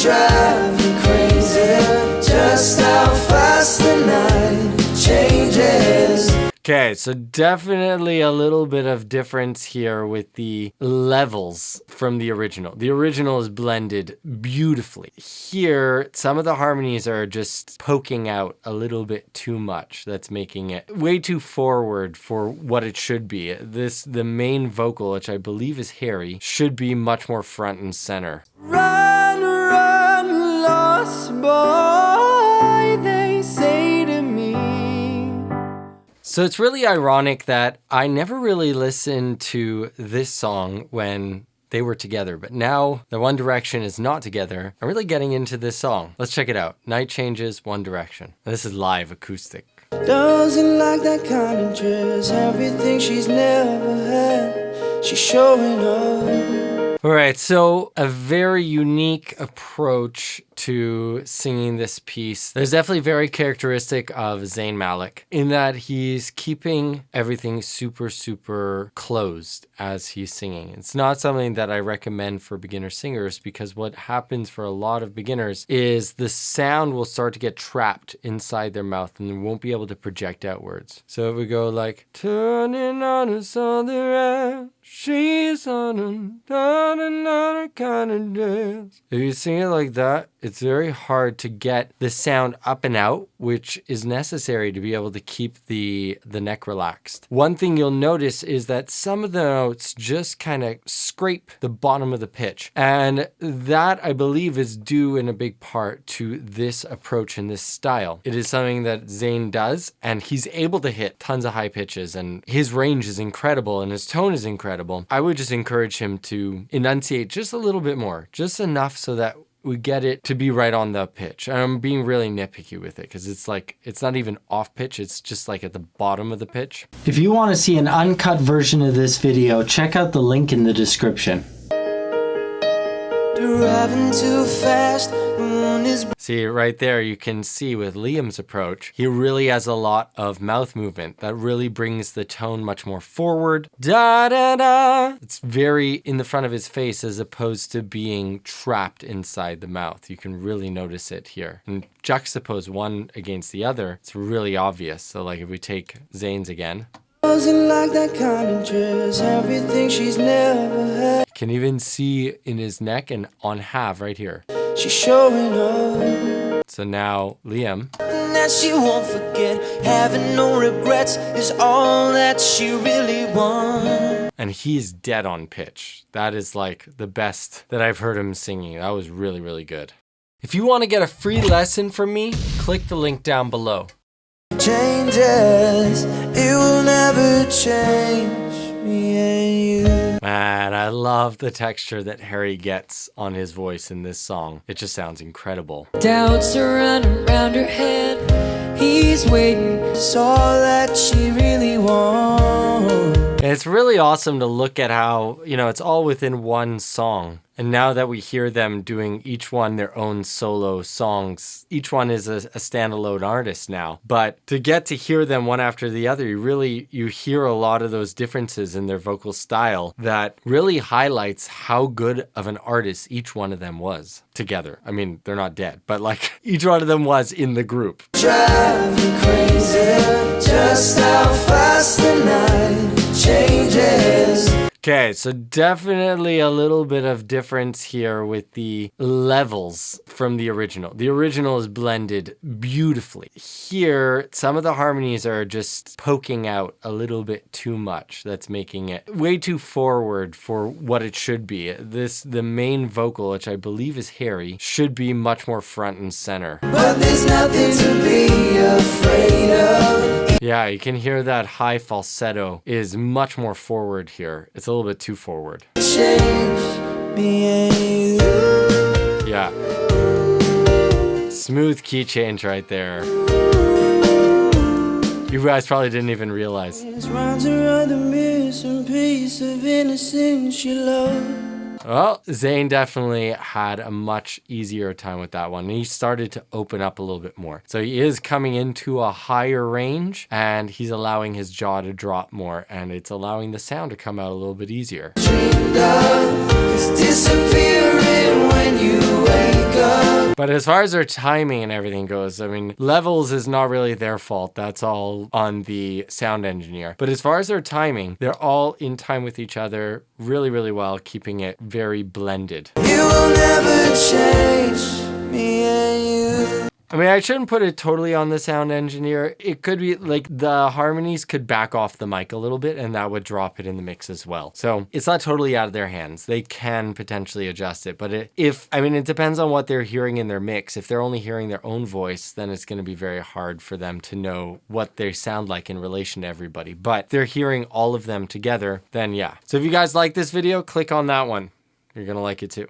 driving crazy, just how fast the night changes. Okay, so definitely a little bit of difference here with the levels from the original. The original is blended beautifully. Here, some of the harmonies are just poking out a little bit too much. That's making it way too forward for what it should be. The main vocal, which I believe is Harry, should be much more front and center. Run, run, lost boy, they say to me. So it's really ironic that I never really listened to this song when they were together, but now the One Direction is not together. I'm really getting into this song. Let's check it out. Night Changes, One Direction. This is live acoustic. Doesn't like that kind of dress, everything she's never had, she's showing up. All right, so a very unique approach to singing this piece. There's definitely very characteristic of Zayn Malik in that he's keeping everything super, super closed as he's singing. It's not something that I recommend for beginner singers because what happens for a lot of beginners is the sound will start to get trapped inside their mouth and they won't be able to project outwards. So if we go like, turning on us on the right, she's on another kind of dress. If you sing it like that, it's very hard to get the sound up and out, which is necessary to be able to keep the neck relaxed. One thing you'll notice is that some of the notes just kind of scrape the bottom of the pitch. And that, I believe, is due in a big part to this approach and this style. It is something that Zayn does, and he's able to hit tons of high pitches, and his range is incredible, and his tone is incredible. I would just encourage him to enunciate just a little bit more, just enough so that we get it to be right on the pitch. And I'm being really nitpicky with it because it's like, it's not even off pitch. It's just like at the bottom of the pitch. If you want to see an uncut version of this video, check out the link in the description. Driving too fast, moon is... See right there, you can see with Liam's approach, he really has a lot of mouth movement that really brings the tone much more forward. Da da da. It's very in the front of his face as opposed to being trapped inside the mouth. You can really notice it here. And juxtapose one against the other, it's really obvious. So like if we take Zayn's again. Doesn't like that kind of dress, everything she's never had. Can even see in his neck and on half right here. She's showing up. So now Liam. That she won't forget, having no regrets is all that she really wants. And he's dead on pitch. That is like the best that I've heard him singing. That was really, really good. If you want to get a free lesson from me, click the link down below. Changes, it will never change me and you. Man, I love the texture that Harry gets on his voice in this song. It just sounds incredible. Doubts are running around her head. He's waiting, it's all that she really wants. And it's really awesome to look at how, you know, it's all within one song. And now that we hear them doing each one their own solo songs, each one is a standalone artist now. But to get to hear them one after the other, you hear a lot of those differences in their vocal style that really highlights how good of an artist each one of them was together. I mean, they're not dead, but like each one of them was in the group. Driving crazy, just how fast the night changes. Okay, so definitely a little bit of difference here with the levels from the original. The original is blended beautifully. Here, some of the harmonies are just poking out a little bit too much. That's making it way too forward for what it should be. The main vocal, which I believe is Harry, should be much more front and center. But there's nothing to be afraid of. Yeah, you can hear that high falsetto is much more forward here. It's a little bit too forward. Change me and you. Yeah. Smooth key change right there. You guys probably didn't even realize. Rounds around the missing piece of innocence you love. Well, Zayn definitely had a much easier time with that one. And he started to open up a little bit more. So he is coming into a higher range and he's allowing his jaw to drop more and it's allowing the sound to come out a little bit easier. Dreamed of is disappearing when you wake up. But as far as their timing and everything goes, I mean, levels is not really their fault. That's all on the sound engineer. But as far as their timing, they're all in time with each other really, really well, keeping it very blended. You will never change me and you. I mean, I shouldn't put it totally on the sound engineer. It could be like the harmonies could back off the mic a little bit and that would drop it in the mix as well. So it's not totally out of their hands. They can potentially adjust it. But it depends on what they're hearing in their mix. If they're only hearing their own voice, then it's going to be very hard for them to know what they sound like in relation to everybody. But if they're hearing all of them together, then yeah. So if you guys like this video, click on that one. You're going to like it too.